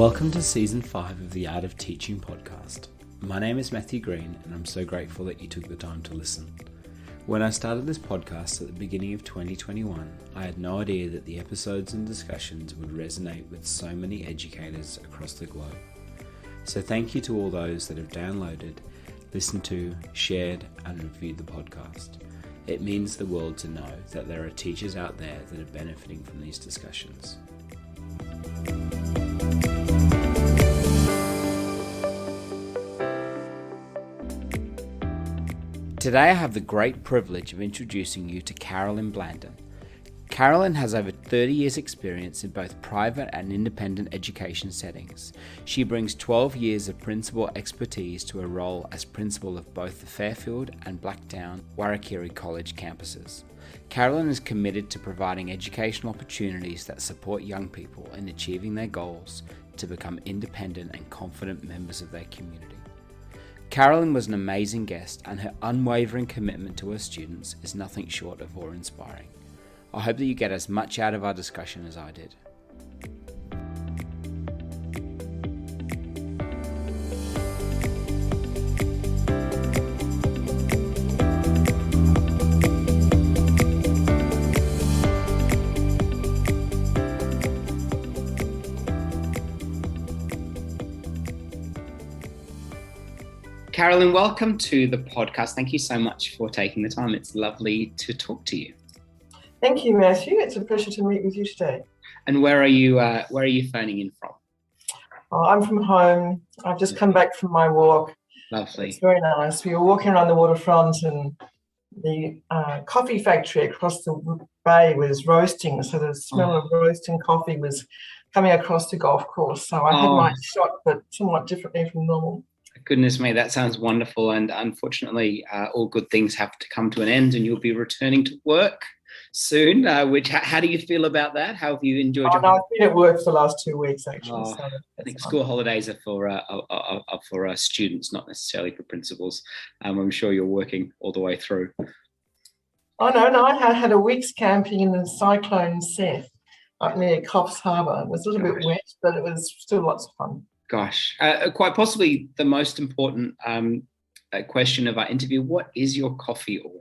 Welcome to Season 5 of the Art of Teaching podcast. My name is Matthew Green and I'm so grateful that you took the time to listen. When I started this podcast at the beginning of 2021, I had no idea that the episodes and discussions would resonate with so many educators across the globe. So thank you to all those that have downloaded, listened to, shared and reviewed the podcast. It means the world to know that there are teachers out there that are benefiting from these discussions. Today I have the great privilege of introducing you to Carolyn Blanden. Carolyn has over 30 years experience in both private and independent education settings. She brings 12 years of principal expertise to her role as principal of both the Fairfield and Blacktown Warakirri College campuses. Carolyn is committed to providing educational opportunities that support young people in achieving their goals to become independent and confident members of their community. Carolyn was an amazing guest, and her unwavering commitment to her students is nothing short of awe-inspiring. I hope that you get as much out of our discussion as I did. Carolyn, welcome to the podcast. Thank you so much for taking the time. It's lovely to talk to you. Thank you, Matthew. It's a pleasure to meet with you today. And where are you phoning in from? I'm from home. I've just come back from my walk. Lovely. It's very nice. We were walking around the waterfront and the coffee factory across the bay was roasting. So the smell of roasting coffee was coming across the golf course. So I had my shot, but somewhat differently from normal. Goodness me, that sounds wonderful. And unfortunately, all good things have to come to an end and you'll be returning to work soon. How do you feel about that? How have you enjoyed your I've been at work for the last 2 weeks, actually. So I think school holidays are for students, not necessarily for principals. I'm sure you're working all the way through. Oh, no, I had a week's camping in the cyclone Seth up near Coffs Harbour. It was a little bit wet, but it was still lots of fun. Gosh, quite possibly the most important question of our interview. What is your coffee order?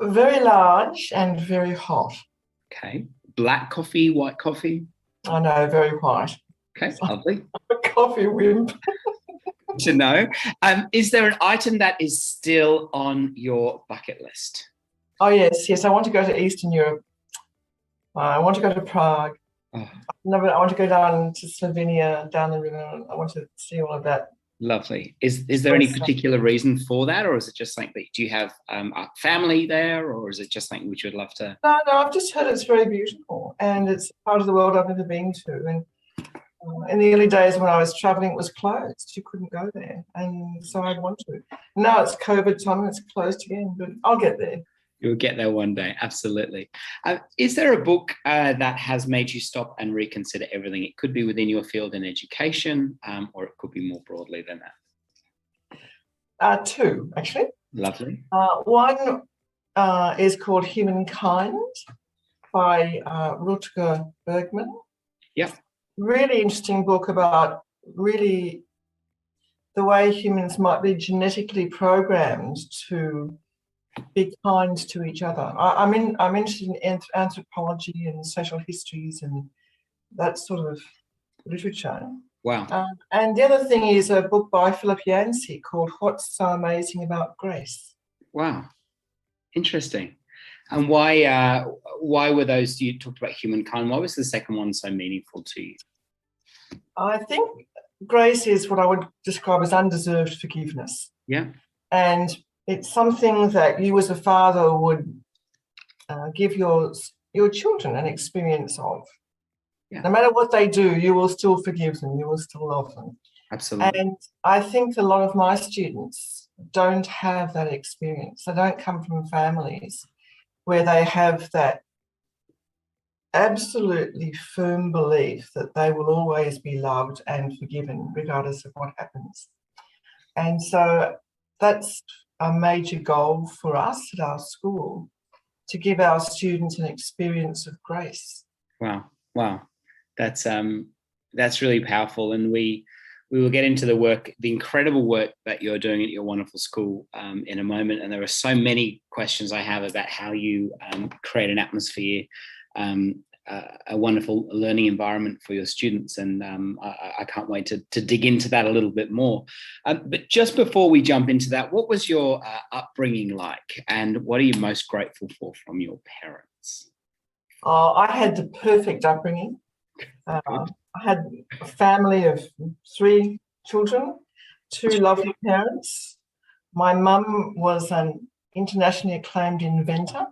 Very large and very hot. Okay. Black coffee, white coffee? I know, very white. Okay, lovely. A coffee wimp. To know. Is there an item that is still on your bucket list? Oh, yes. I want to go to Eastern Europe. I want to go to Prague. I want to go down to Slovenia, down the river. I want to see all of that. Lovely. Is there any particular reason for that, or is it just something that do you have a family there, or is it just something which you would love to? No, I've just heard it's very beautiful, and it's part of the world I've never been to. And in the early days when I was travelling, it was closed. You couldn't go there, and so I'd want to. Now it's COVID time and it's closed again, but I'll get there. You'll get there one day, absolutely. Is there a book that has made you stop and reconsider everything? It could be within your field in education, or it could be more broadly than that. Two, actually. Lovely. One is called Humankind by Rutger Bregman. Yeah. Really interesting book about really the way humans might be genetically programmed to be kind to each other. I'm interested in anthropology and social histories and that sort of literature. Wow. And the other thing is a book by Philip Yancey called What's So Amazing About Grace. Wow. Interesting. And why were those, you talked about Humankind, why was the second one so meaningful to you? I think grace is what I would describe as undeserved forgiveness. Yeah. And it's something that you as a father would give your children an experience of. Yeah. No matter what they do, you will still forgive them. You will still love them. Absolutely. And I think a lot of my students don't have that experience. They don't come from families where they have that absolutely firm belief that they will always be loved and forgiven regardless of what happens. And so that's a major goal for us at our school, to give our students an experience of grace. Wow. That's That's really powerful, and we will get into the incredible work that you're doing at your wonderful school in a moment. And there are so many questions I have about how you create an atmosphere, a wonderful learning environment for your students, and I can't wait to dig into that a little bit more. But just before we jump into that, what was your upbringing like, and what are you most grateful for from your parents? I had the perfect upbringing. I had a family of 3 children, 2 lovely parents. My mum was an internationally acclaimed inventor.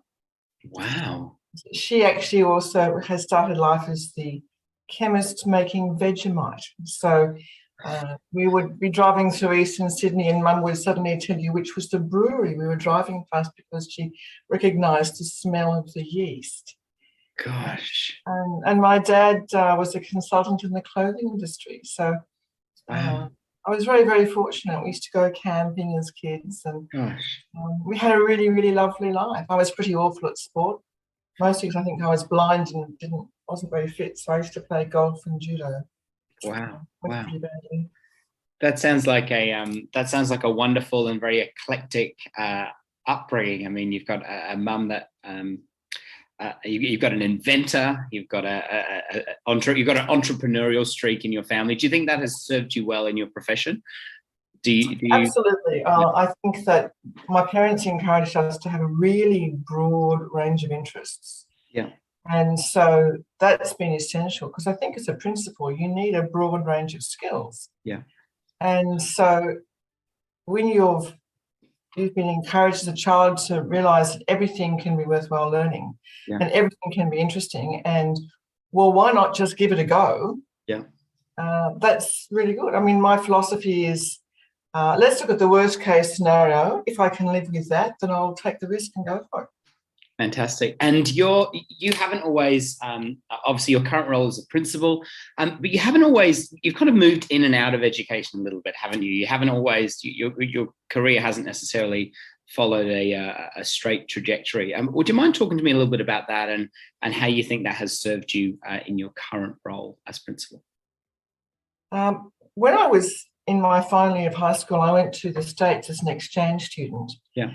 Wow. She actually also has started life as the chemist making Vegemite. So we would be driving through Eastern Sydney and Mum would suddenly tell you which was the brewery we were driving past because she recognised the smell of the yeast. Gosh. And my dad was a consultant in the clothing industry. So Wow. I was very, very fortunate. We used to go camping as kids, and we had a really, really lovely life. I was pretty awful at sport. Mostly because I think I was blind and wasn't very fit. So I used to play golf and judo. Wow. Wow. Pretty badly. That sounds like a wonderful and very eclectic upbringing. I mean, you've got a mum that you've got an inventor, you've got an entrepreneurial streak in your family. Do you think that has served you well in your profession? Do you Absolutely. I think that my parents encouraged us to have a really broad range of interests. Yeah. And so that's been essential because I think as a principal, you need a broad range of skills. Yeah. And so when you've been encouraged as a child to realise that everything can be worthwhile learning and everything can be interesting, and well, why not just give it a go? Yeah. That's really good. I mean, my philosophy is let's look at the worst case scenario. If I can live with that, then I'll take the risk and go for it. Fantastic. And you haven't always, obviously your current role as a principal, but you've kind of moved in and out of education a little bit, haven't you? You haven't always, your career hasn't necessarily followed a straight trajectory. Would you mind talking to me a little bit about that and how you think that has served you in your current role as principal? When I was in my final year of high school, I went to the States as an exchange student. Yeah.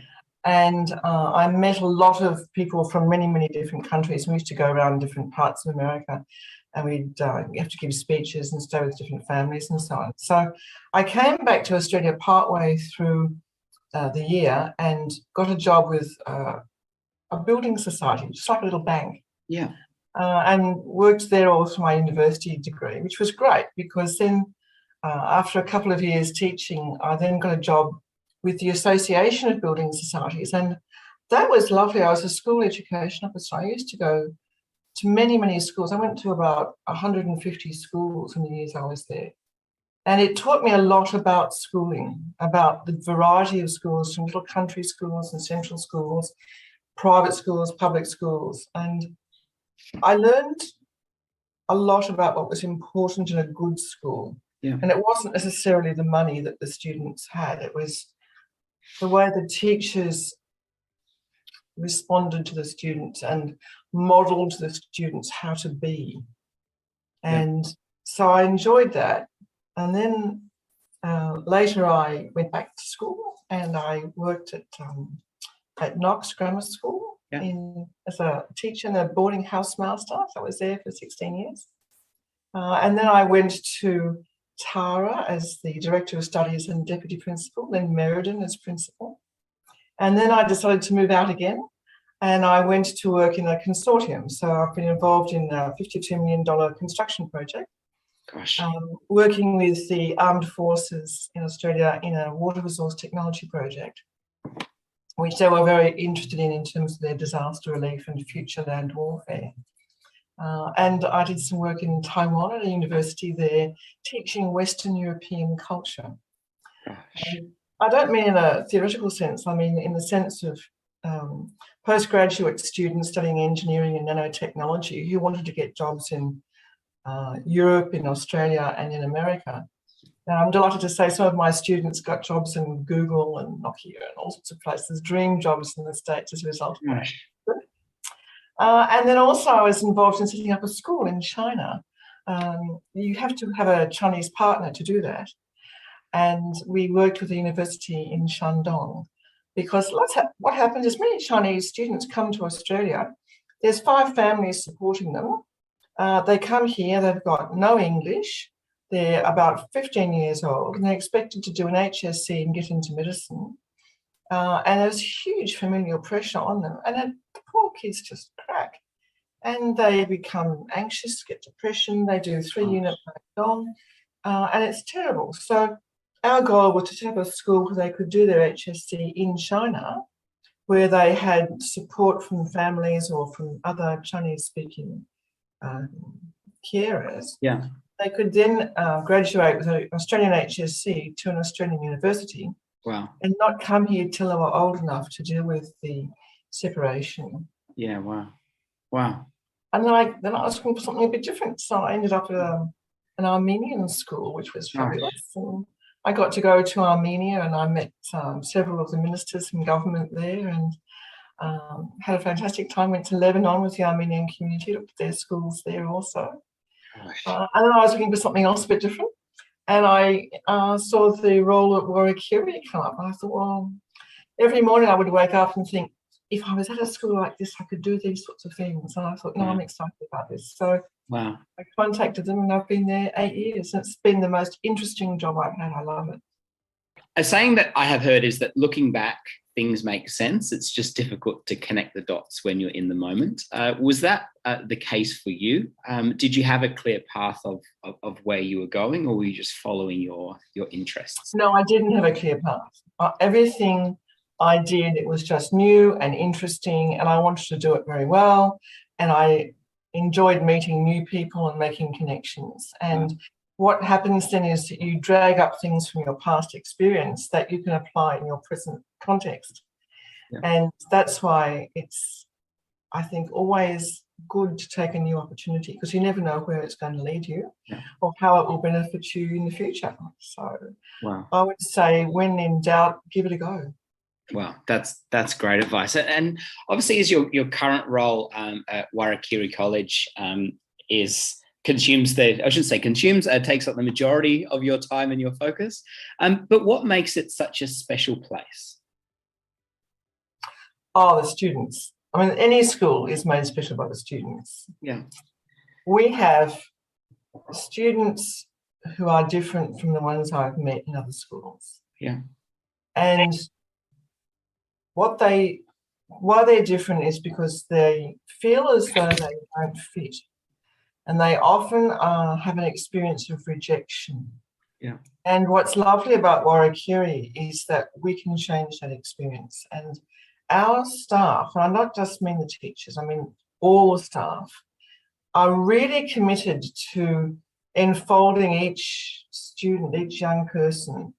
And I met a lot of people from many, many different countries. We used to go around different parts of America, and we'd have to give speeches and stay with different families and so on. So I came back to Australia partway through the year and got a job with a building society, just like a little bank. Yeah. And worked there all through my university degree, which was great because then after a couple of years teaching, I then got a job with the Association of Building Societies, and that was lovely. I was a school education officer. I used to go to many, many schools. I went to about 150 schools in the years I was there. And it taught me a lot about schooling, about the variety of schools, from little country schools and central schools, private schools, public schools. And I learned a lot about what was important in a good school. Yeah. And it wasn't necessarily the money that the students had. It was the way the teachers responded to the students and modelled to the students how to be. And so I enjoyed that. And then later I went back to school and I worked at Knox Grammar School as a teacher and a boarding house master. So I was there for 16 years. And then I went to Tara as the Director of Studies and Deputy Principal, then Meriden as Principal. And then I decided to move out again and I went to work in a consortium. So I've been involved in a $52 million construction project. Gosh. Working with the armed forces in Australia in a water resource technology project, which they were very interested in terms of their disaster relief and future land warfare. And I did some work in Taiwan at a university there, teaching Western European culture. I don't mean in a theoretical sense, I mean in the sense of postgraduate students studying engineering and nanotechnology who wanted to get jobs in Europe, in Australia and in America. Now, I'm delighted to say some of my students got jobs in Google and Nokia and all sorts of places, dream jobs in the States as a result of that. And then also I was involved in setting up a school in China you have to have a Chinese partner to do that. And we worked with the university in Shandong, because what happens is many Chinese students come to Australia. There's 5 families supporting them. They come here, they've got no English, they're about 15 years old, and they're expected to do an HSC and get into medicine. And there's huge familial pressure on them, and then the poor kids just crack. And they become anxious, get depression, they do 3-unit long, and it's terrible. So our goal was to have a school where they could do their HSC in China, where they had support from families or from other Chinese-speaking carers. Yeah. They could then graduate with an Australian HSC to an Australian university. Wow. And not come here till they were old enough to deal with the separation. Yeah, wow. Wow. And then I was looking for something a bit different. So I ended up at an Armenian school, which was fabulous. And I got to go to Armenia, and I met several of the ministers from government there, and had a fantastic time. Went to Lebanon with the Armenian community, looked at their schools there also. And then I was looking for something else a bit different. And I saw the role at Warakirri come up. And I thought, well, every morning I would wake up and think, if I was at a school like this, I could do these sorts of things. And I thought, no, I'm excited about this. So wow. I contacted them, and I've been there 8 years. And it's been the most interesting job I've had. I love it. A saying that I have heard is that looking back, things make sense. It's just difficult to connect the dots when you're in the moment. Was that the case for you? Did you have a clear path of where you were going, or were you just following your interests? No, I didn't have a clear path. Everything I did, it was just new and interesting, and I wanted to do it very well. And I enjoyed meeting new people and making connections. And what happens then is that you drag up things from your past experience that you can apply in your present context. Yeah. And that's why it's, I think, always good to take a new opportunity, because you never know where it's going to lead you or how it will benefit you in the future. So I would say, when in doubt, give it a go. Wow, that's great advice. And obviously, as your current role at Warakirri College takes up the majority of your time and your focus. But what makes it such a special place? Oh, the students. I mean, any school is made special by the students. Yeah. We have students who are different from the ones I've met in other schools. Yeah. And why they're different is because they feel as though they don't fit. And they often have an experience of rejection. Yeah. And what's lovely about Warakirri is that we can change that experience. And our staff, and I not just mean the teachers, I mean all the staff, are really committed to enfolding each student, each young person,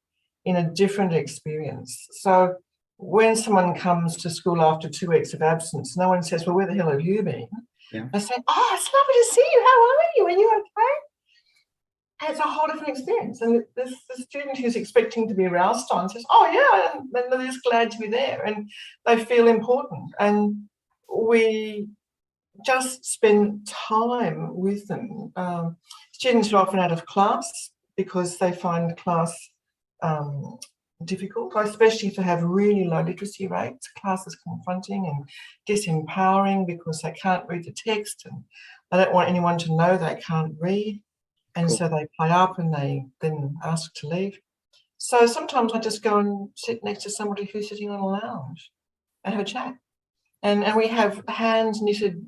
in a different experience. So when someone comes to school after 2 weeks of absence, no one says, well, where the hell have you been? Yeah. I say, oh, it's lovely to see you. How are you? Are you okay? And it's a whole different experience. And the student who's expecting to be roused on says, oh, yeah, and then they're just glad to be there, and they feel important. And we just spend time with them. Students are often out of class because they find class difficult, especially if they have really low literacy rates. Class is confronting and disempowering because they can't read the text, and they don't want anyone to know they can't read. And so they play up and they then ask to leave. So sometimes I just go and sit next to somebody who's sitting on a lounge and have a chat. And we have hand-knitted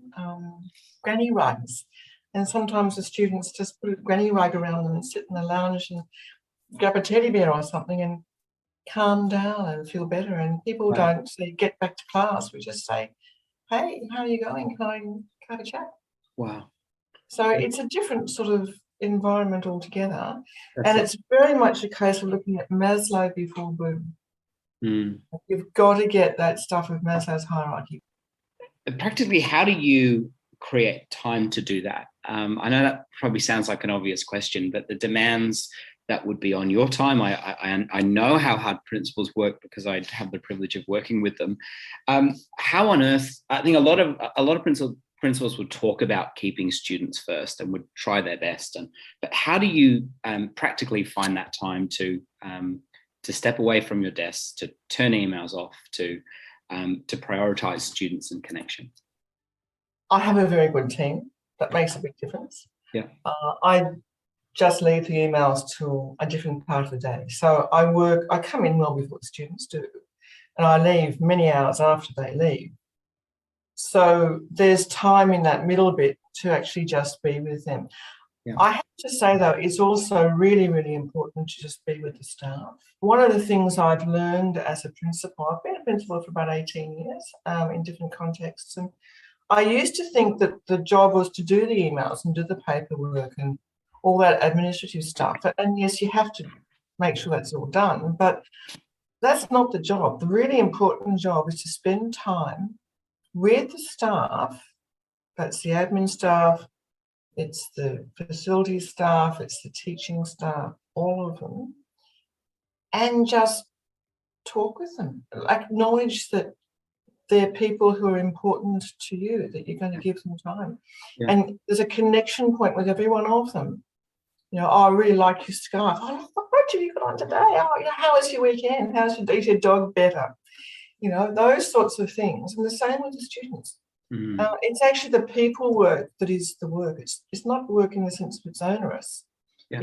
granny rugs. And sometimes the students just put a granny rug around them and sit in the lounge and grab a teddy bear or something and calm down and feel better. And people don't say, get back to class. We just say, hey, how are you going? Can I have a chat? Wow. So it's a different sort of environment altogether. And it's very much a case of looking at Maslow before Bloom. You've got to get that stuff with Maslow's hierarchy. Practically, how do you create time to do that? I know that probably sounds like an obvious question, but the demands that would be on your time, I know how hard principals work because I have the privilege of working with them. How on earth? I think a lot of principals would talk about keeping students first and would try their best. But how do you practically find that time to step away from your desk, to turn emails off, to prioritize students and connection? I have a very good team. That makes a big difference. Yeah. I just leave the emails till a different part of the day. So I come in well before the students do, and I leave many hours after they leave. So there's time in that middle bit to actually just be with them. Yeah. I have to say, though, it's also really, really important to just be with the staff. One of the things I've learned as a principal, I've been a principal for about 18 years in different contexts, and I used to think that the job was to do the emails and do the paperwork and all that administrative stuff. And yes, you have to make sure that's all done, but that's not the job. The really important job is to spend time with the staff. That's the admin staff, it's the facility staff, it's the teaching staff, all of them, and just talk with them. Acknowledge that they're people who are important to you, that you're going to give them time. Yeah. And there's a connection point with every one of them. You know, oh, I really like your scarf. Oh, what have you got on today? Oh, you know, how was your weekend? How's your dog better? You know, those sorts of things. And the same with the students. Mm. It's actually the people work that is the work. It's not work in the sense of it's onerous. Yeah.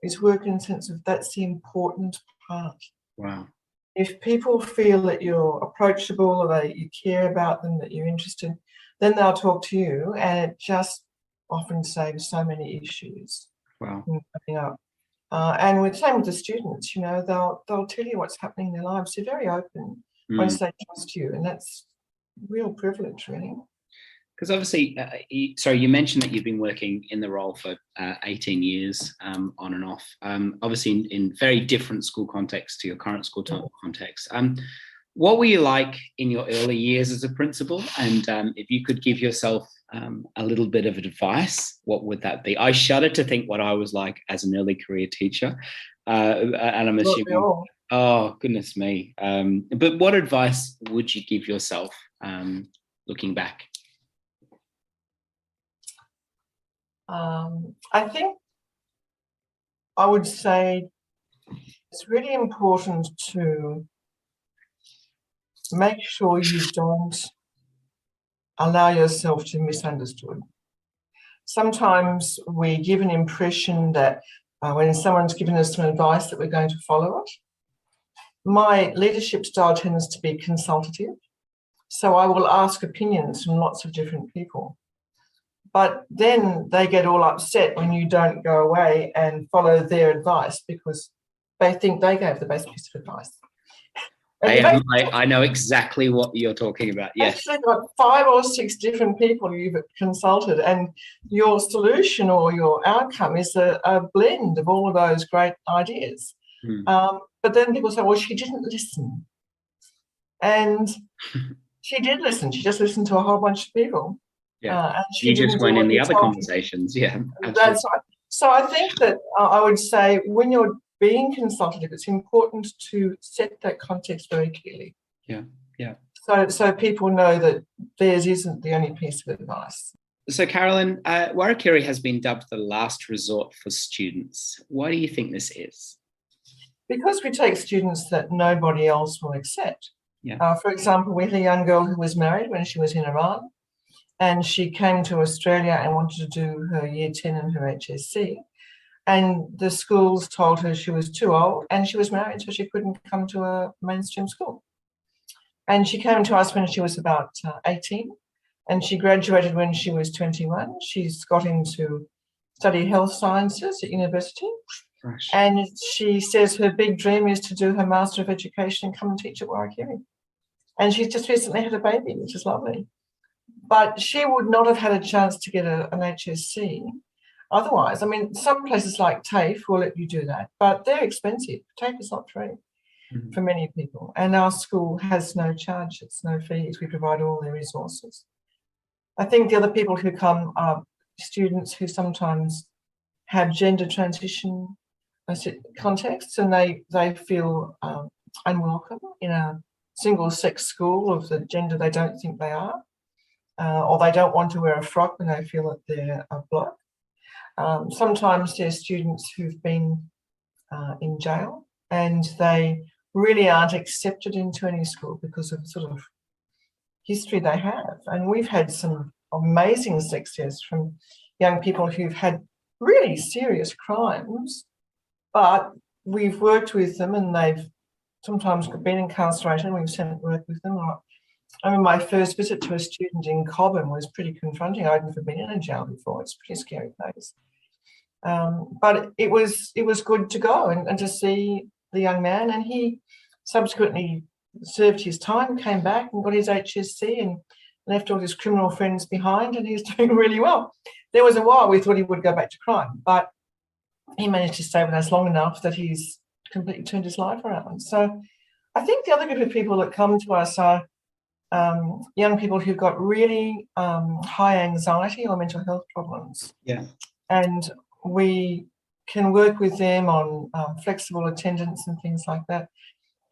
It's work in the sense of that's the important part. Wow. If people feel that you're approachable or that you care about them, that you're interested, then they'll talk to you, and it just often saves so many issues. Wow. Coming up. And with same with the students, you know, they'll tell you what's happening in their lives. They're very open once they trust you, and that's real privilege, really. Because obviously, you mentioned that you've been working in the role for 18 years on and off, obviously in very different school contexts to your current school context. What were you like in your early years as a principal? And if you could give yourself a little bit of advice, what would that be? I shudder to think what I was like as an early career teacher. And I'm assuming, oh, goodness me. But what advice would you give yourself looking back? I think I would say it's really important to make sure you don't allow yourself to be misunderstood. Sometimes we give an impression that when someone's given us some advice that we're going to follow it. My leadership style tends to be consultative, so I will ask opinions from lots of different people. But then they get all upset when you don't go away and follow their advice because they think they gave the best piece of advice. I know exactly what you're talking about. Yes. Actually got 5 or 6 different people you've consulted, and your solution or your outcome is a blend of all of those great ideas. But then people say, well, she didn't listen. And she did listen. She just listened to a whole bunch of people. Yeah, and you just went in the other conversations. Yeah, absolutely. That's right. So I think that I would say when you're being consultative, it's important to set that context very clearly. Yeah, yeah. So people know that theirs isn't the only piece of advice. So Carolyn, Warakirri has been dubbed the last resort for students. Why do you think this is? Because we take students that nobody else will accept. Yeah. For example, we had a young girl who was married when she was in Iran. And she came to Australia and wanted to do her Year 10 and her HSC. And the schools told her she was too old and she was married, so she couldn't come to a mainstream school. And she came to us when she was about 18, and she graduated when she was 21. She's got into study health sciences at university. Gosh. And she says her big dream is to do her Master of Education and come and teach at Warakirri. And she's just recently had a baby, which is lovely. But she would not have had a chance to get an HSC otherwise. I mean, some places like TAFE will let you do that, but they're expensive. TAFE is not free for many people. And our school has no charge, it's no fees. We provide all their resources. I think the other people who come are students who sometimes have gender transition contexts, and they feel unwelcome in a single-sex school of the gender they don't think they are. or they don't want to wear a frock when they feel that they're a bloke. Sometimes there's students who've been in jail and they really aren't accepted into any school because of sort of history they have. And we've had some amazing success from young people who've had really serious crimes, but we've worked with them and they've sometimes been incarcerated and we've sent work with them. I mean, my first visit to a student in Cobham was pretty confronting. I'd never been in a jail before. It's a pretty scary place. But it was good to go and to see the young man, and he subsequently served his time, came back and got his HSC and left all his criminal friends behind, and he's doing really well. There was a while we thought he would go back to crime, but he managed to stay with us long enough that he's completely turned his life around. So I think the other group of people that come to us are young people who've got really high anxiety or mental health problems. Yeah. And we can work with them on flexible attendance and things like that.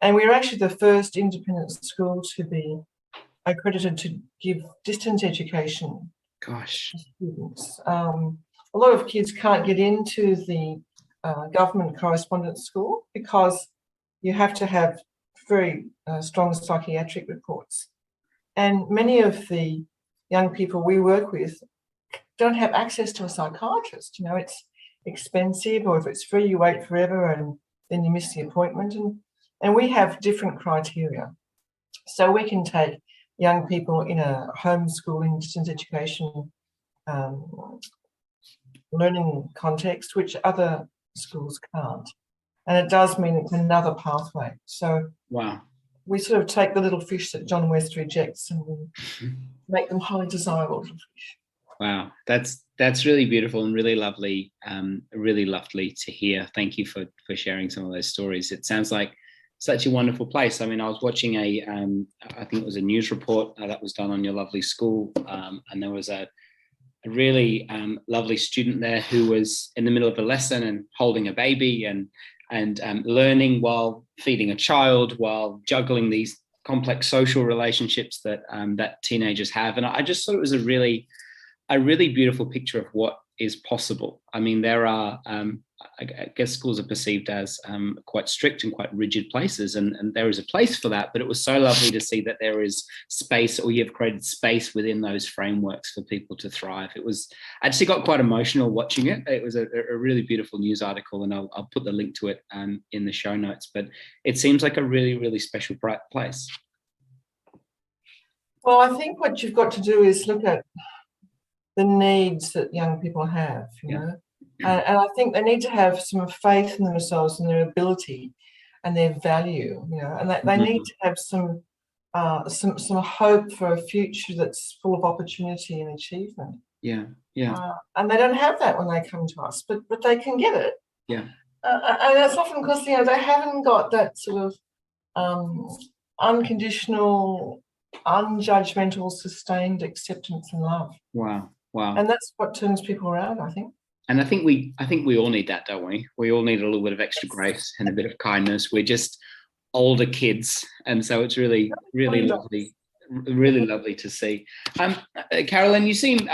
And we're actually the first independent school to be accredited to give distance education to students. A lot of kids can't get into the government correspondence school because you have to have very strong psychiatric reports. And many of the young people we work with don't have access to a psychiatrist. You know, it's expensive, or if it's free, you wait forever and then you miss the appointment. And we have different criteria. So we can take young people in a homeschooling distance education learning context, which other schools can't. And it does mean it's another pathway. So wow, we sort of take the little fish that John West rejects and we make them highly desirable little fish. Wow, that's really beautiful and really lovely to hear. Thank you for sharing some of those stories. It sounds like such a wonderful place. I mean, I was watching I think it was a news report that was done on your lovely school, and there was a really lovely student there who was in the middle of a lesson and holding a baby and learning while feeding a child, while juggling these complex social relationships that teenagers have. And I just thought it was a really beautiful picture of what is possible. I mean, there are, I guess schools are perceived as quite strict and quite rigid places, and there is a place for that, but it was so lovely to see that there is space, or you've created space within those frameworks for people to thrive. I actually got quite emotional watching it. It was a really beautiful news article, and I'll put the link to it in the show notes, but it seems like a really, really special place. Well, I think what you've got to do is look at the needs that young people have, you know. And I think they need to have some faith in themselves and their ability and their value, you know, and they need to have some hope for a future that's full of opportunity and achievement. Yeah. And they don't have that when they come to us, but they can get it. Yeah. And that's often because, you know, they haven't got that sort of unconditional, unjudgmental, sustained acceptance and love. Wow. And that's what turns people around, I think. And I think we all need that, don't we? We all need a little bit of extra grace and a bit of kindness. We're just older kids, and so it's really, really lovely, really lovely to see. Carolyn, you seem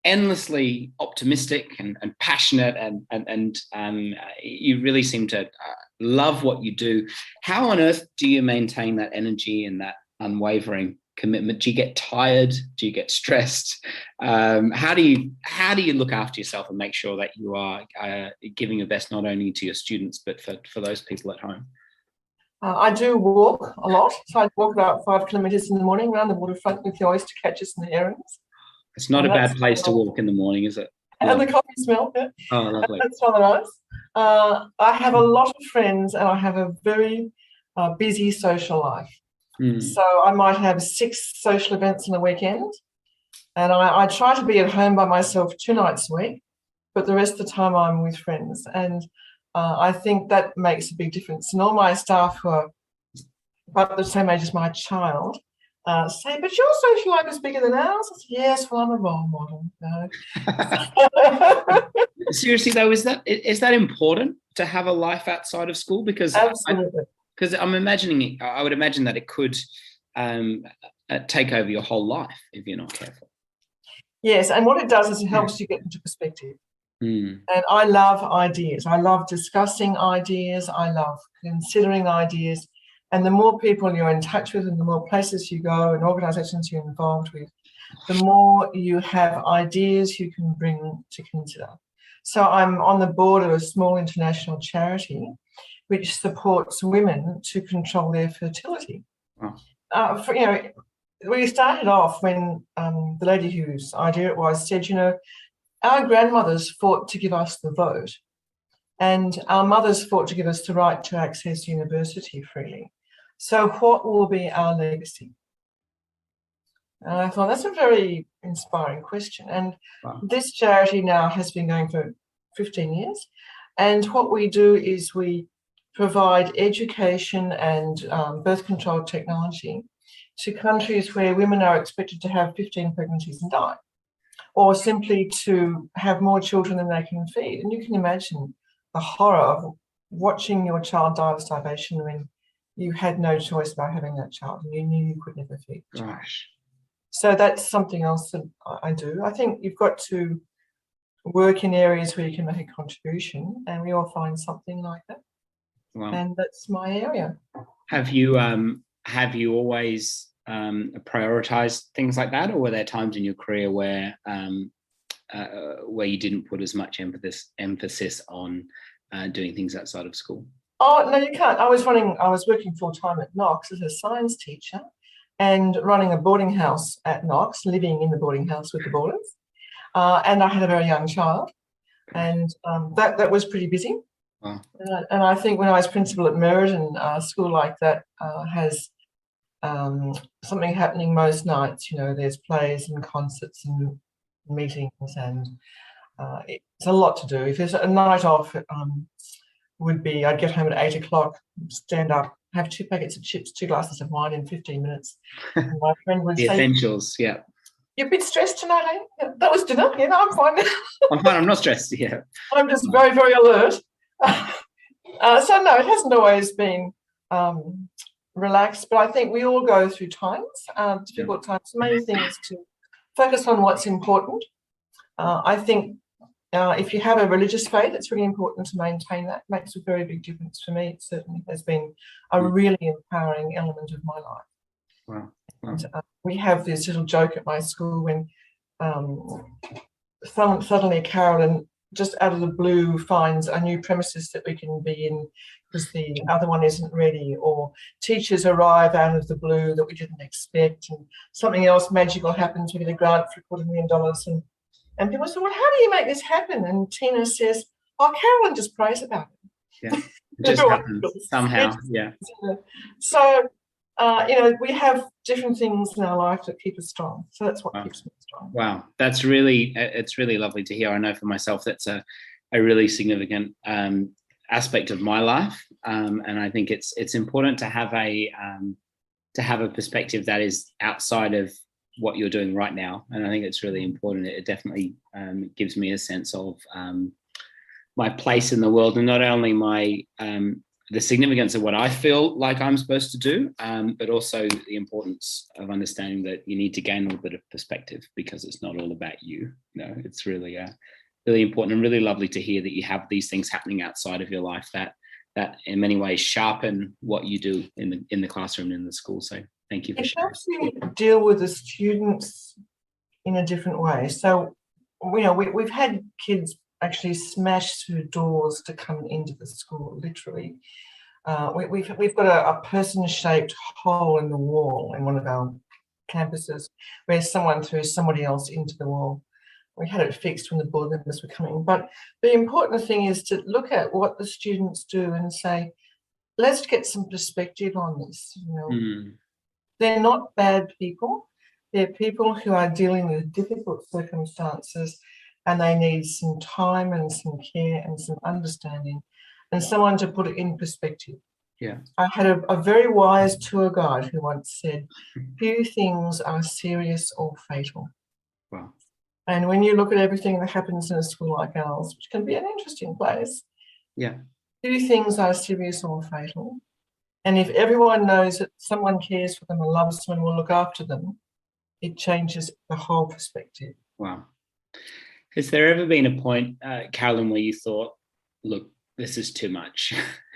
endlessly optimistic and passionate, and you really seem to love what you do. How on earth do you maintain that energy and that unwavering commitment? Do you get tired? Do you get stressed? How do you look after yourself and make sure that you are giving your best not only to your students but for those people at home? I do walk a lot. So I walk about 5 kilometres in the morning around the waterfront with the oyster catchers and the herons. It's not a bad place to walk in the morning, is it? And the coffee smell. Yeah. Oh, lovely. That's rather nice. I have a lot of friends and I have a very busy social life. So I might have 6 social events in a weekend, and I try to be at home by myself 2 nights a week, but the rest of the time I'm with friends. And I think that makes a big difference. And all my staff who are about the same age as my child say, but your social life is bigger than ours. I say, yes, well, I'm a role model. Seriously though, is that important to have a life outside of school? Because absolutely. Because I would imagine that it could take over your whole life if you're not careful. Yes, and what it does is it helps you get into perspective. Mm. And I love ideas. I love discussing ideas. I love considering ideas. And the more people you're in touch with and the more places you go and organisations you're involved with, the more you have ideas you can bring to consider. So I'm on the board of a small international charity which supports women to control their fertility. Wow. We started off when the lady whose idea it was said, our grandmothers fought to give us the vote, and our mothers fought to give us the right to access university freely. So what will be our legacy? And I thought that's a very inspiring question. And Wow. this charity now has been going for 15 years. And what we do is we provide education and birth control technology to countries where women are expected to have 15 pregnancies and die, or simply to have more children than they can feed. And you can imagine the horror of watching your child die of starvation when you had no choice about having that child and you knew you could never feed the child. Gosh. So that's something else that I do. I think you've got to work in areas where you can make a contribution, and we all find something like that. Wow. And that's my area. Have you always prioritized things like that, or were there times in your career where you didn't put as much emphasis on doing things outside of school? Oh, no, you can't. I was working full time at Knox as a science teacher and running a boarding house at Knox, living in the boarding house with the boarders. And I had a very young child, and that was pretty busy. Wow. And I think when I was principal at Meriden, a school like that has something happening most nights. There's plays and concerts and meetings, and it's a lot to do. If there's a night off, would be I'd get home at 8 o'clock, stand up, have 2 packets of chips, 2 glasses of wine in 15 minutes. And my friend would The say, essentials, yeah. "You're a bit stressed tonight, eh?" That was dinner. I'm fine. I'm fine. I'm not stressed. Yeah. I'm just very, very alert. So no, it hasn't always been relaxed, but I think we all go through times, difficult times. The main thing is to focus on what's important. I think if you have a religious faith, it's really important to maintain that. It makes a very big difference for me. It certainly has been a really empowering element of my life. Wow. And, we have this little joke at my school when suddenly Carolyn, just out of the blue, finds a new premises that we can be in because the other one isn't ready, or teachers arrive out of the blue that we didn't expect, and something else magical happens. We get a grant for $250,000, and people say, "Well, how do you make this happen?" And Tina says, "Oh, Carolyn just prays about it." Yeah, it just happens somehow. Yeah. So, we have different things in our life that keep us strong. So that's what keeps me strong. Wow, it's really lovely to hear. I know for myself that's a really significant aspect of my life, and I think it's important to have a perspective that is outside of what you're doing right now. And I think it's really important. It definitely gives me a sense of my place in the world, and not only the significance of what I feel like I'm supposed to do, but also the importance of understanding that you need to gain a little bit of perspective, because it's not all about you. It's really really important, and really lovely to hear that you have these things happening outside of your life that in many ways sharpen what you do in the classroom and in the school. So thank you for sharing. It helps you deal with the students in a different way. So, we've had kids actually smash through doors to come into the school, literally. We've got a person-shaped hole in the wall in one of our campuses where someone threw somebody else into the wall. We had it fixed when the board members were coming. But the important thing is to look at what the students do and say, let's get some perspective on this. They're not bad people. They're people who are dealing with difficult circumstances, and they need some time and some care and some understanding and someone to put it in perspective. Yeah. I had a very wise tour guide who once said, few things are serious or fatal. Wow. And when you look at everything that happens in a school like ours, which can be an interesting place, few things are serious or fatal. And if everyone knows that someone cares for them and loves them and will look after them, it changes the whole perspective. Wow. Has there ever been a point, Carolyn, where you thought, look, this is too much?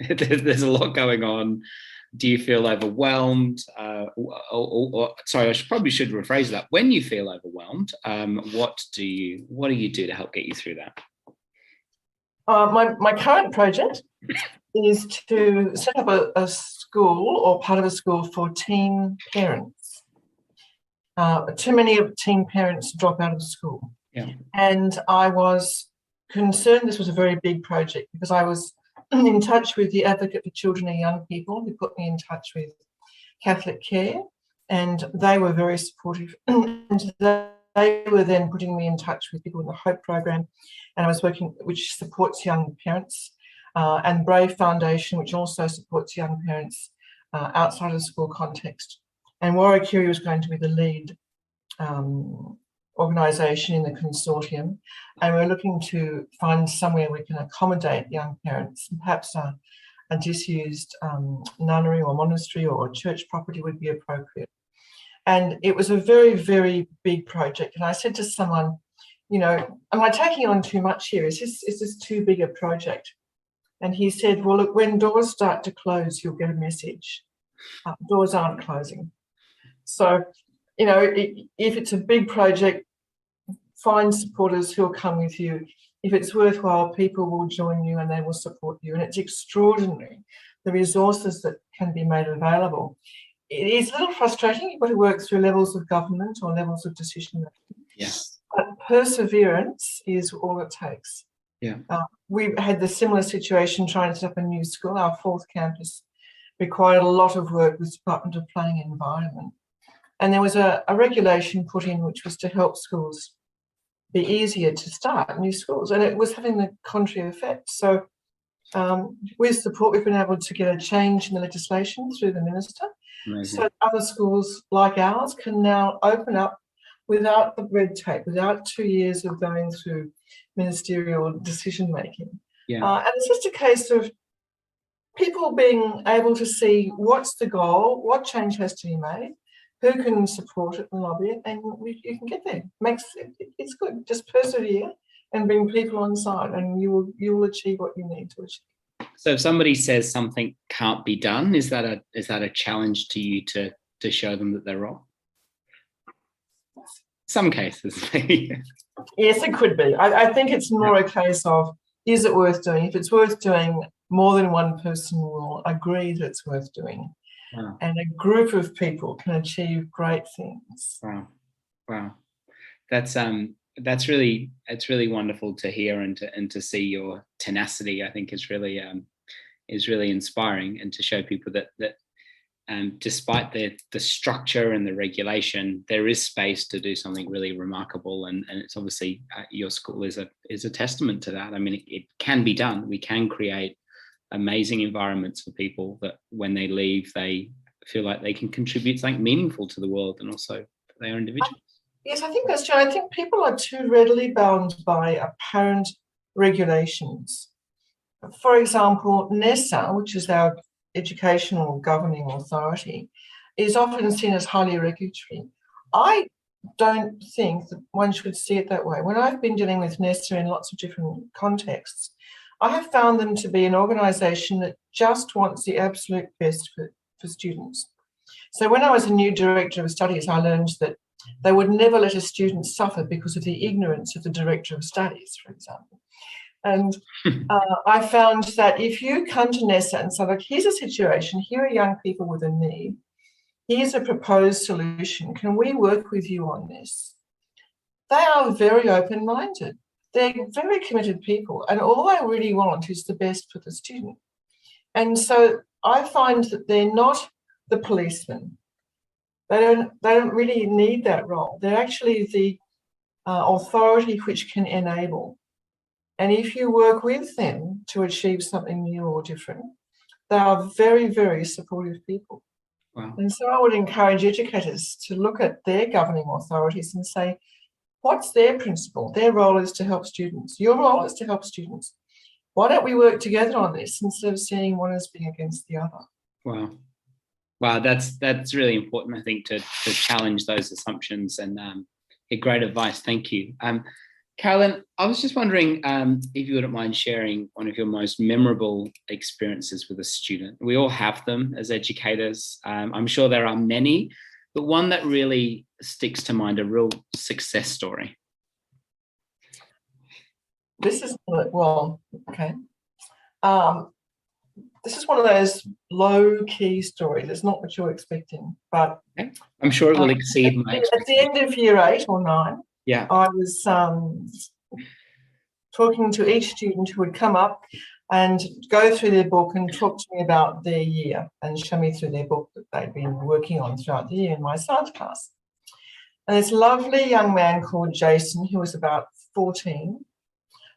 There's a lot going on. Do you feel overwhelmed? Sorry, probably should rephrase that. When you feel overwhelmed, what do you do to help get you through that? My current project is to set up a school or part of a school for teen parents. Too many of teen parents drop out of school. Yeah. And I was concerned this was a very big project because I was in touch with the Advocate for Children and Young People, who put me in touch with Catholic Care, and they were very supportive. And they were then putting me in touch with people in the Hope program, and I was working, which supports young parents, and Brave Foundation, which also supports young parents outside of the school context. And Warakirri was going to be the lead organisation in the consortium, and we're looking to find somewhere we can accommodate young parents. Perhaps a disused nunnery or monastery or church property would be appropriate. And it was a very, very big project. And I said to someone, you know, am I taking on too much here? Is this too big a project? And he said, well, look, when doors start to close, you'll get a message. Doors aren't closing. So, you know, if it's a big project, find supporters who'll come with you. If it's worthwhile, people will join you and they will support you. And it's extraordinary, the resources that can be made available. It is a little frustrating. You've got to work through levels of government or levels of decision making. Yes. But perseverance is all it takes. Yeah. We had the similar situation trying to set up a new school. Our fourth campus required a lot of work with the Department of Planning and Environment. And there was a regulation put in which was to help schools be easier to start new schools. And it was having the contrary effect. So with support, we've been able to get a change in the legislation through the minister. Amazing. So other schools like ours can now open up without the red tape, without 2 years of going through ministerial decision making. Yeah. And it's just a case of people being able to see what's the goal, what change has to be made, who can support it and lobby it, and you can get there. It's good. Just persevere and bring people on side, and you will achieve what you need to achieve. So if somebody says something can't be done, is that a challenge to you to show them that they're wrong? Some cases, maybe. Yes, it could be. I think it's more a case of, is it worth doing? If it's worth doing, more than one person will agree that it's worth doing. Wow. And a group of people can achieve great things. Wow. That's really wonderful to hear and to see your tenacity. I think is really inspiring, and to show people that despite the structure and the regulation, there is space to do something really remarkable. And it's obviously your school is a testament to that. I mean, it can be done. We can create amazing environments for people that when they leave, they feel like they can contribute something meaningful to the world and also they are individuals. Yes, I think that's true. I think people are too readily bound by apparent regulations. For example, NESA, which is our educational governing authority, is often seen as highly regulatory. I don't think that one should see it that way. When I've been dealing with NESA in lots of different contexts, I have found them to be an organisation that just wants the absolute best for students. So when I was a new director of studies, I learned that they would never let a student suffer because of the ignorance of the director of studies, for example. And I found that if you come to NESA and say, look, here's a situation, here are young people with a need, here's a proposed solution, can we work with you on this? They are very open-minded. They're very committed people, and all they really want is the best for the student. And so I find that they're not the policeman. They don't really need that role. They're actually the authority which can enable. And if you work with them to achieve something new or different, they are very, very supportive people. Wow. And so I would encourage educators to look at their governing authorities and say, what's their principle? Their role is to help students. Your role is to help students. Why don't we work together on this instead of seeing one as being against the other? Wow, that's really important, I think, to challenge those assumptions and Great advice. Thank you. Carolyn, I was just wondering if you wouldn't mind sharing one of your most memorable experiences with a student. We all have them as educators. I'm sure there are many, but one that really sticks to mind, a real success story. This is, well, okay. This is one of those low-key stories. It's not what you're expecting, but okay. I'm sure it will exceed my expectations. At the end of year 8 or 9, yeah, I was talking to each student who would come up and go through their book and talk to me about their year and show me through their book that they'd been working on throughout the year in my science class. And this lovely young man called Jason, who was about 14,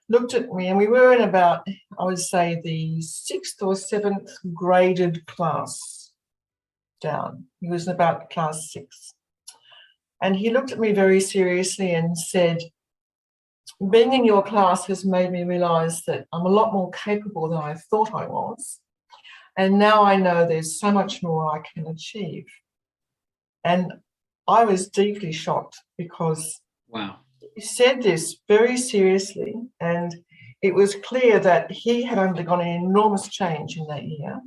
looked at me, and we were in about, I would say, the 6th or 7th graded class down. He was in about class 6. And he looked at me very seriously and said, being in your class has made me realise that I'm a lot more capable than I thought I was. And now I know there's so much more I can achieve. And I was deeply shocked because wow. He said this very seriously, and it was clear that he had undergone an enormous change in that year.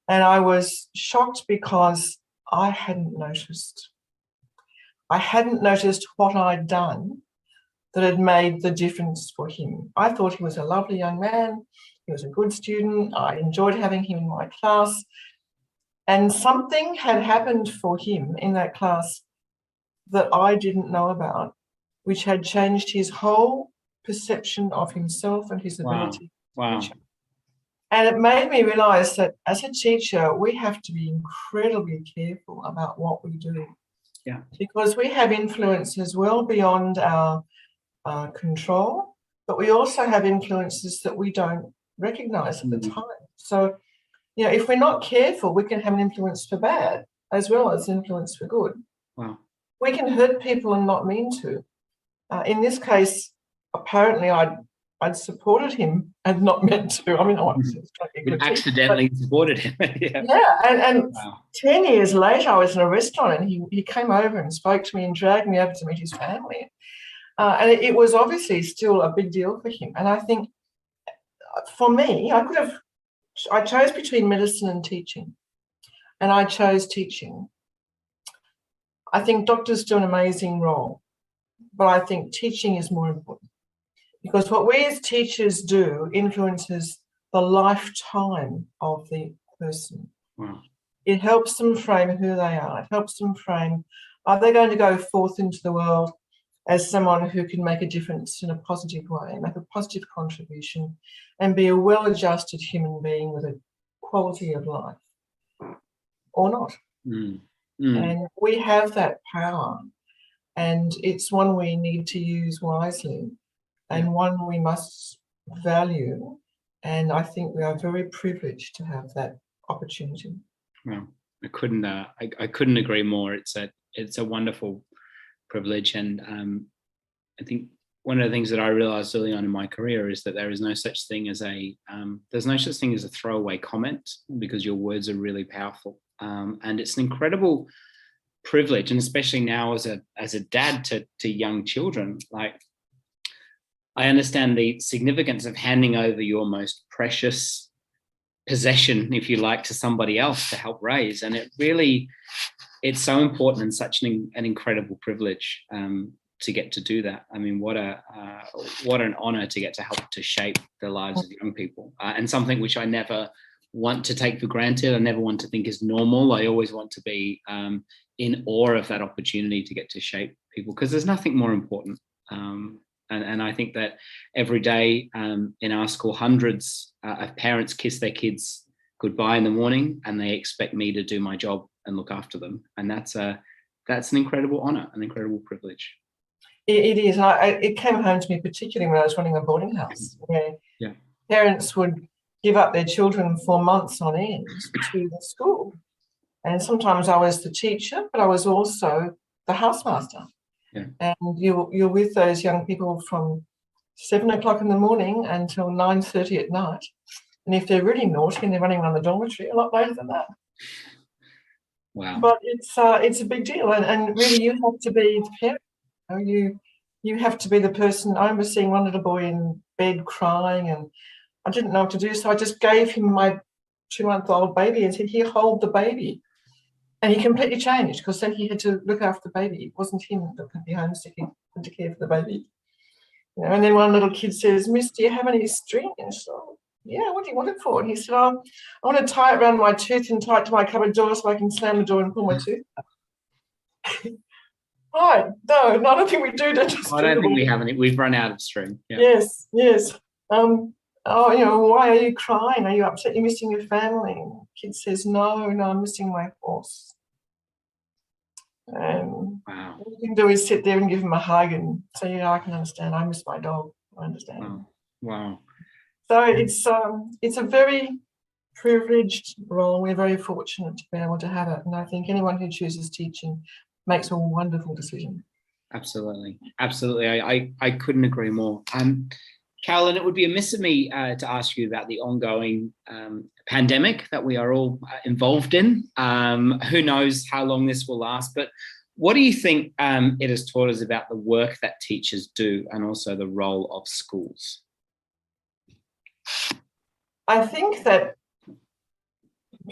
And I was shocked because I hadn't noticed. I hadn't noticed what I'd done that had made the difference for him. I thought he was a lovely young man. He was a good student. I enjoyed having him in my class. And something had happened for him in that class that I didn't know about, which had changed his whole perception of himself and his ability to teach. And it made me realise that as a teacher, we have to be incredibly careful about what we do. Yeah. Because we have influences well beyond our control, but we also have influences that we don't recognise at the time. So, you know, if we're not careful, we can have an influence for bad as well as influence for good. Wow. We can hurt people and not mean to. In this case, apparently I'd supported him and not meant to. I mean, I was accidentally supported him. And wow. 10 years later, I was in a restaurant and he came over and spoke to me and dragged me over to meet his family. And it was obviously still a big deal for him. And I think for me, I chose between medicine and teaching, and I chose teaching. I think doctors do an amazing role, but I think teaching is more important because what we as teachers do influences the lifetime of the person. Wow. It helps them frame who they are. It helps them frame, are they going to go forth into the world as someone who can make a difference in a positive way, make a positive contribution, and be a well-adjusted human being with a quality of life, or not. And we have that power, and it's one we need to use wisely, and one we must value. And I think we are very privileged to have that opportunity. Well, I couldn't agree more. It's a wonderful privilege, and I think one of the things that I realized early on in my career is that there is no such thing as a throwaway comment, because your words are really powerful, and it's an incredible privilege, and especially now as a dad to young children. Like, I understand the significance of handing over your most precious possession, if you like, to somebody else to help raise, and it's so important and such an incredible privilege to get to do that. I mean, what an honor to get to help to shape the lives of young people, and something which I never want to take for granted. I never want to think is normal. I always want to be in awe of that opportunity to get to shape people, because there's nothing more important. And I think that every day in our school, hundreds of parents kiss their kids goodbye in the morning, and they expect me to do my job and look after them. And that's an incredible honor, an incredible privilege. It is. It came home to me particularly when I was running a boarding house, where parents would give up their children for months on end to the school. And sometimes I was the teacher, but I was also the housemaster. Yeah. And you're with those young people from 7 o'clock in the morning until 9:30 at night. And if they're really naughty and they're running around the dormitory, a lot later than that. Wow. But it's a big deal. And really you have to be the parent. You have to be the person. I remember seeing one little boy in bed crying, and I didn't know what to do, so I just gave him my 2-month-old baby and said, "Here, hold the baby." And he completely changed, because then he had to look after the baby. It wasn't him that could be homesick, he had to care for the baby. And then one little kid says, "Miss, do you have any string?" And she's like, "Yeah, what do you want it for?" And he said, "Oh, I want to tie it around my tooth and tie it to my cupboard door so I can slam the door and pull my tooth out." Right, no, I don't think we do that. I don't think we have any. We've run out of string. Yeah. Yes. Why are you crying? Are you upset you're missing your family? And the kid says, no, I'm missing my horse. And wow. All you can do is sit there and give him a hug and say, "Yeah, I can understand. I miss my dog. I understand." Wow. So it's a very privileged role. We're very fortunate to be able to have it. And I think anyone who chooses teaching makes a wonderful decision. Absolutely. I couldn't agree more. Carolyn, it would be amiss of me to ask you about the ongoing pandemic that we are all involved in. Who knows how long this will last, but what do you think it has taught us about the work that teachers do and also the role of schools? I think that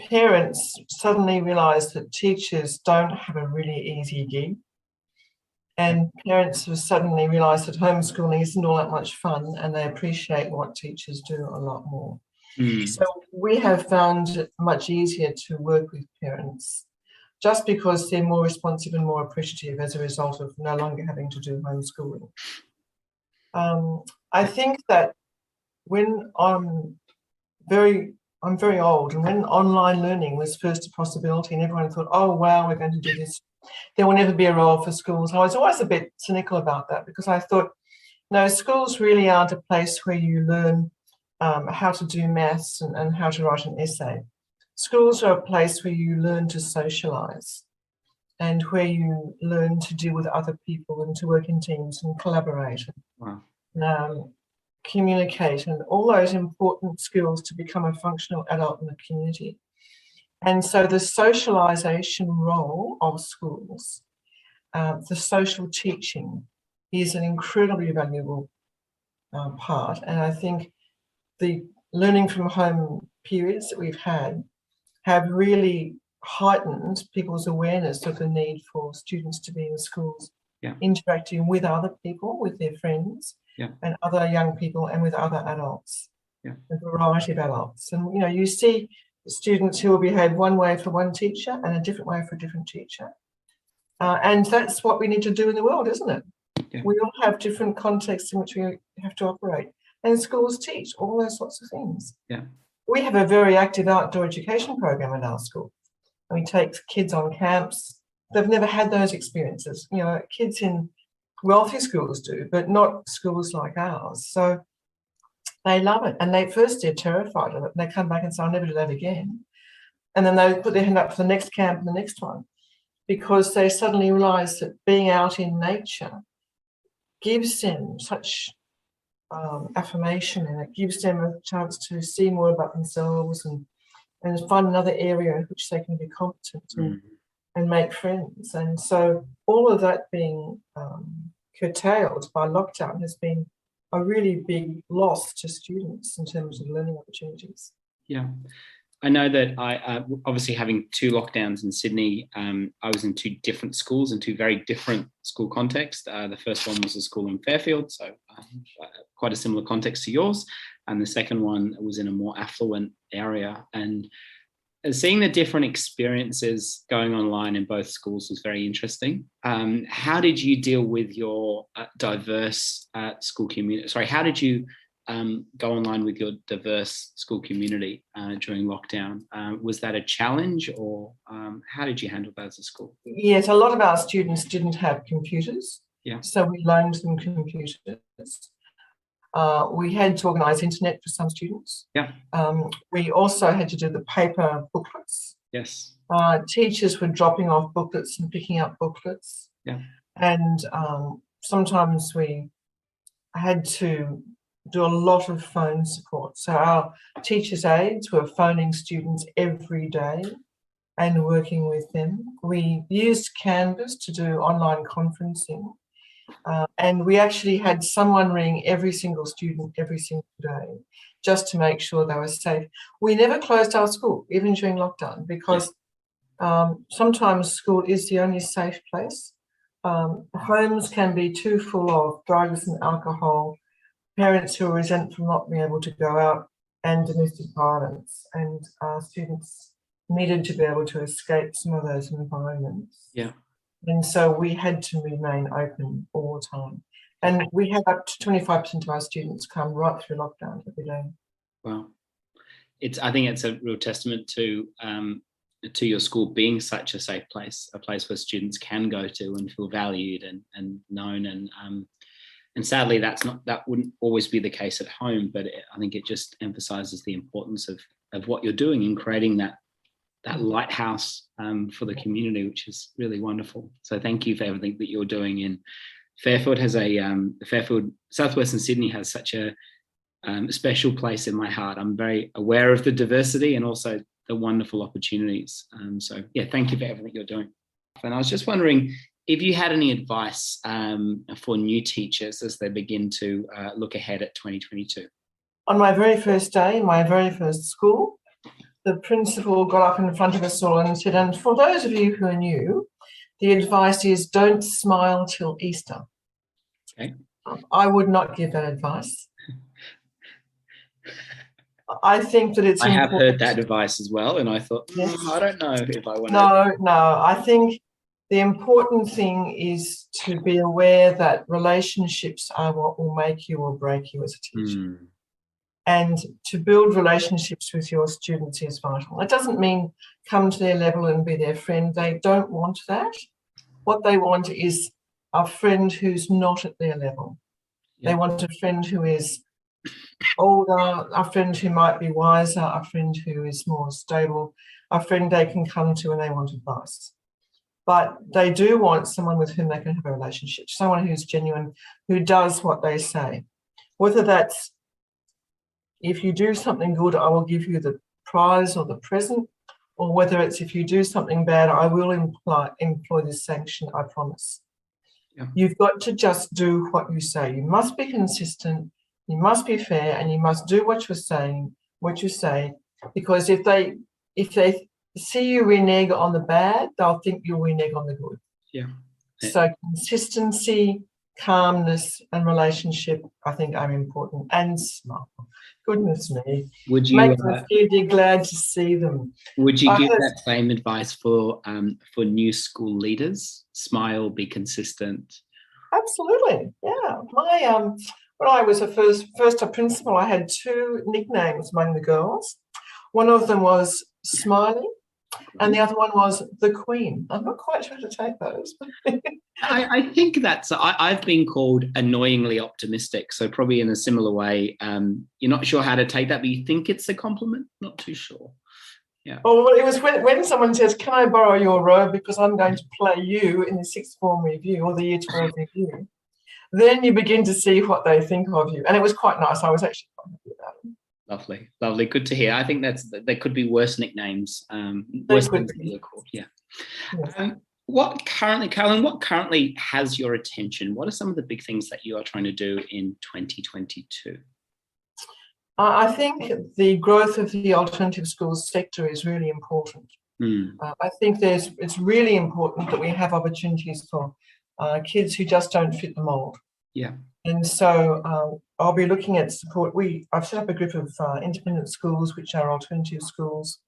parents suddenly realise that teachers don't have a really easy gig. And parents have suddenly realised that homeschooling isn't all that much fun, and they appreciate what teachers do a lot more. So we have found it much easier to work with parents, just because they're more responsive and more appreciative as a result of no longer having to do homeschooling. I think that when I'm very old, and when online learning was first a possibility and everyone thought, "Oh, wow, we're going to do this, there will never be a role for schools," I was always a bit cynical about that, because I thought, no, schools really aren't a place where you learn how to do maths and how to write an essay. Schools are a place where you learn to socialise and where you learn to deal with other people and to work in teams and collaborate and communicate, and all those important skills to become a functional adult in the community. And so the socialisation role of schools, the social teaching, is an incredibly valuable part. And I think the learning from home periods that we've had have really heightened people's awareness of the need for students to be in schools, interacting with other people, with their friends, and other young people, and with other adults, a variety of adults. And you see students who will behave one way for one teacher and a different way for a different teacher. And that's what we need to do in the world, isn't it? We all have different contexts in which we have to operate. And schools teach all those sorts of things. We have a very active outdoor education program at our school. And we take kids on camps. They've never had those experiences. Kids in wealthy schools do, but not schools like ours. So they love it. And they're terrified of it. And they come back and say, "I'll never do that again." And then they put their hand up for the next camp and the next one, because they suddenly realise that being out in nature gives them such affirmation, and it gives them a chance to see more about themselves and find another area in which they can be competent and make friends. And so all of that being curtailed by lockdown has been a really big loss to students in terms of learning opportunities. I know that I obviously, having 2 lockdowns in Sydney, I was in 2 different schools in 2 very different school contexts. The first one was a school in Fairfield, so quite a similar context to yours. And the second one was in a more affluent area. And seeing the different experiences going online in both schools was very interesting. How did you deal with your diverse school community? Sorry, how did you go online with your diverse school community during lockdown? Was that a challenge, or how did you handle that as a school? Yes, a lot of our students didn't have computers, so we loaned them computers. We had to organise internet for some students. We also had to do the paper booklets. Teachers were dropping off booklets and picking up booklets. And sometimes we had to do a lot of phone support. So our teachers' aides were phoning students every day and working with them. We used Canvas to do online conferencing. And we actually had someone ring every single student every single day just to make sure they were safe. We never closed our school, even during lockdown, because sometimes school is the only safe place. Homes can be too full of drugs and alcohol, parents who are resentful not being able to go out, and domestic violence. And students needed to be able to escape some of those environments. Yeah. And so we had to remain open all the time. And we had up to 25% of our students come right through lockdown every day. Wow. I think it's a real testament to your school being such a safe place, a place where students can go to and feel valued and known. And sadly, that wouldn't always be the case at home, but I think it just emphasizes the importance of what you're doing in creating that lighthouse for the community, which is really wonderful. So thank you for everything that you're doing. And Fairfield Southwestern Sydney has such a special place in my heart. I'm very aware of the diversity and also the wonderful opportunities. So yeah, thank you for everything you're doing. And I was just wondering if you had any advice for new teachers as they begin to look ahead at 2022. On my very first day in my very first school, the principal got up in front of us all and said, and for those of you who are new, the advice is don't smile till Easter. Okay. I would not give that advice. I think that it's important. I have heard that advice as well, and I thought, yes. I don't know if I want to. No. I think the important thing is to be aware that relationships are what will make you or break you as a teacher. And to build relationships with your students is vital. It doesn't mean come to their level and be their friend. They don't want that. What they want is a friend who's not at their level. Yeah. They want a friend who is older, a friend who might be wiser, a friend who is more stable, a friend they can come to when they want advice. But they do want someone with whom they can have a relationship, someone who's genuine, who does what they say. Whether that's, if you do something good, I will give you the prize or the present, or whether it's if you do something bad, I will employ this sanction, I promise. Yeah. You've got to just do what you say. You must be consistent, you must be fair, and you must do what you say, because if they see you renege on the bad, they'll think you'll renege on the good. Yeah. So consistency, calmness, and relationship, I think, are important. And smile. Goodness me. Would you make them feel you're glad to see them? Would you give that same advice for new school leaders? Smile, be consistent. Absolutely. Yeah. When I was first a principal, I had two nicknames among the girls. One of them was Smiley, and the other one was the Queen. I'm not quite sure how to take those. I think I've been called annoyingly optimistic. So probably in a similar way, you're not sure how to take that, but you think it's a compliment. Not too sure. Yeah. Oh, well, it was when someone says, can I borrow your robe because I'm going to play you in the sixth form review or the year 12 review. Then you begin to see what they think of you. And it was quite nice. I was actually quite happy about it. Lovely. Good to hear. I think there could be worse nicknames. Worse things that you're called. Yeah. Yes. Carolyn, what currently has your attention? What are some of the big things that you are trying to do in 2022? I think the growth of the alternative schools sector is really important. I think it's really important that we have opportunities for kids who just don't fit the mould. Yeah. And so I'll be looking at support. I've set up a group of independent schools, which are alternative schools,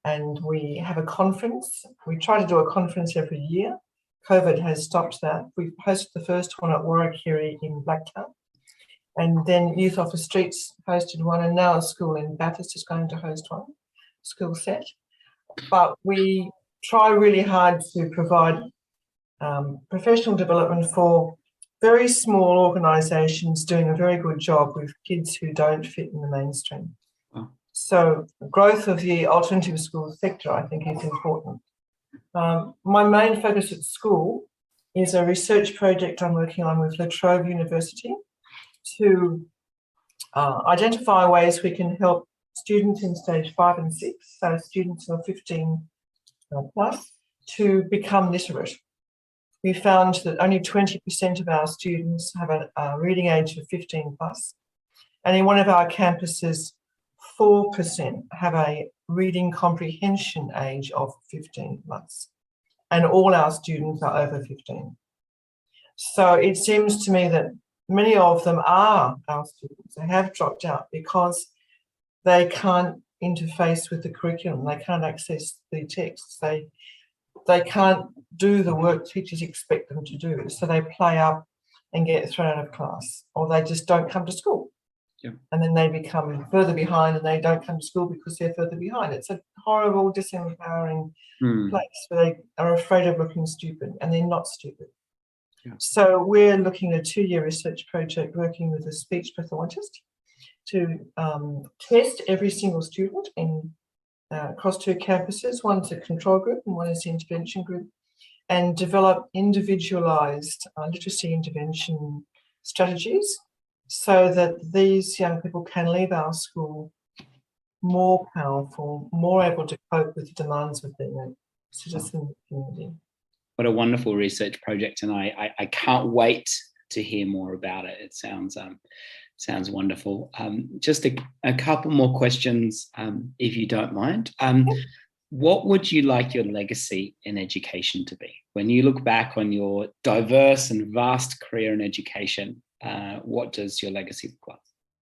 and we have a conference. We try to do a conference every year. COVID has stopped that. We've hosted the first one at Warakirri in Blacktown, and then Youth Off the Streets hosted one, and now a school in Bathurst is going to host one, school set. But we try really hard to provide professional development for very small organisations doing a very good job with kids who don't fit in the mainstream. Oh. So growth of the alternative school sector, I think, is important. My main focus at school is a research project I'm working on with La Trobe University to identify ways we can help students in stage 5 and 6, so students who are 15 plus, to become literate. we found that only 20% of our students have a reading age of 15 plus. And in one of our campuses, 4% have a reading comprehension age of 15 plus. And all our students are over 15. So it seems to me that many of them are our students. They have dropped out because they can't interface with the curriculum. They can't access the texts. They can't do the work teachers expect them to do. So they play up and get thrown out of class, or they just don't come to school. Yeah. And then they become further behind and they don't come to school because they're further behind. It's a horrible, disempowering place where they are afraid of looking stupid, and they're not stupid. Yeah. So we're looking at a 2-year research project working with a speech pathologist to test every single student across 2 campuses. One's a control group and one is the intervention group, and develop individualised literacy intervention strategies so that these young people can leave our school more powerful, more able to cope with the demands of being a citizen in the community. What a wonderful research project, and I can't wait to hear more about it. It sounds wonderful. Just a couple more questions, if you don't mind. What would you like your legacy in education to be? When you look back on your diverse and vast career in education, what does your legacy look like?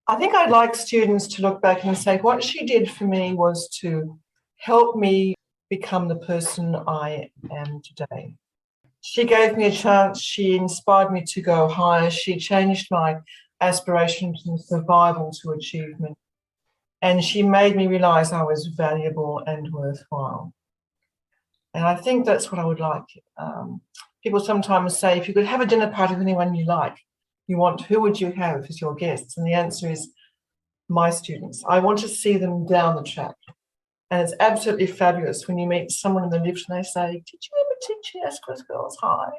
I think I'd like students to look back and say, what she did for me was to help me become the person I am today. She gave me a chance. She inspired me to go higher. She changed my aspiration from survival to achievement. And she made me realise I was valuable and worthwhile. And I think that's what I would like. People sometimes say, if you could have a dinner party with anyone you like, who would you have as your guests? And the answer is my students. I want to see them down the track. And it's absolutely fabulous when you meet someone in the lift and they say, did you ever teach Esquire Girls High?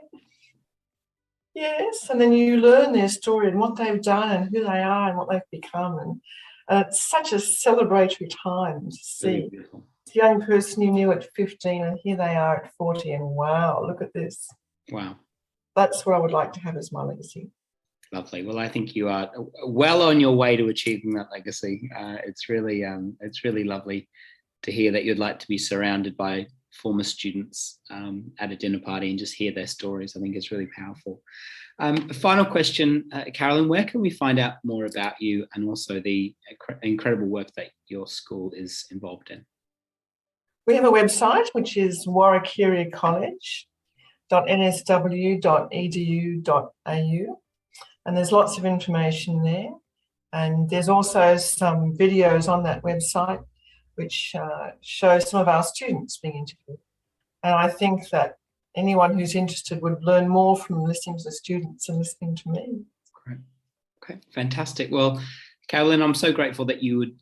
Yes. And then you learn their story and what they've done and who they are and what they've become. And it's such a celebratory time to see the young person you knew at 15 and here they are at 40 and wow, look at this. Wow. That's what I would like to have as my legacy. Lovely. Well, I think you are well on your way to achieving that legacy. It's really lovely to hear that you'd like to be surrounded by former students at a dinner party and just hear their stories. I think it's really powerful. Final question, Carolyn, where can we find out more about you and also the incredible work that your school is involved in? We have a website, which is warakirri.nsw.edu.au, and there's lots of information there. And there's also some videos on that website which show some of our students being interviewed. And I think that anyone who's interested would learn more from listening to the students and listening to me. Great. Okay, fantastic. Well, Carolyn, I'm so grateful that you would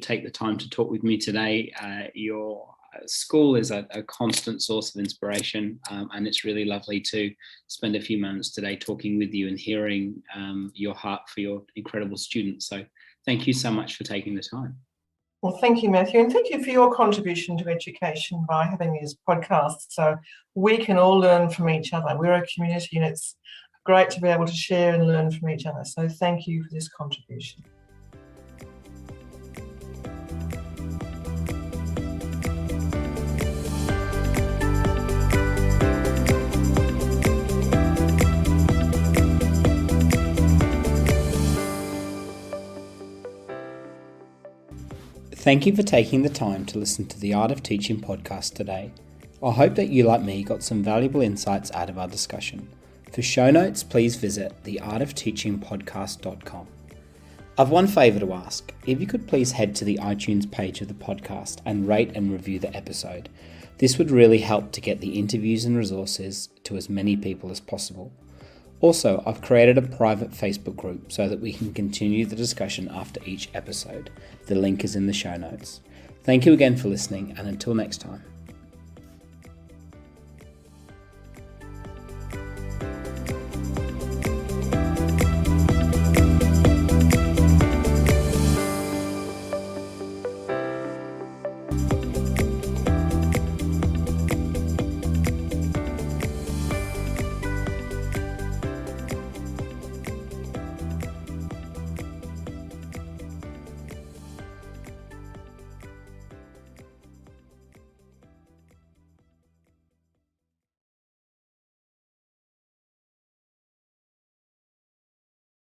take the time to talk with me today. Your school is a constant source of inspiration, and it's really lovely to spend a few moments today talking with you and hearing your heart for your incredible students. So thank you so much for taking the time. Well, thank you, Matthew, and thank you for your contribution to education by having these podcasts so we can all learn from each other. We're a community and it's great to be able to share and learn from each other. So thank you for this contribution. Thank you for taking the time to listen to the Art of Teaching podcast today. I hope that you, like me, got some valuable insights out of our discussion. For show notes, please visit theartofteachingpodcast.com. I've one favour to ask. If you could please head to the iTunes page of the podcast and rate and review the episode. This would really help to get the interviews and resources to as many people as possible. Also, I've created a private Facebook group so that we can continue the discussion after each episode. The link is in the show notes. Thank you again for listening, and until next time.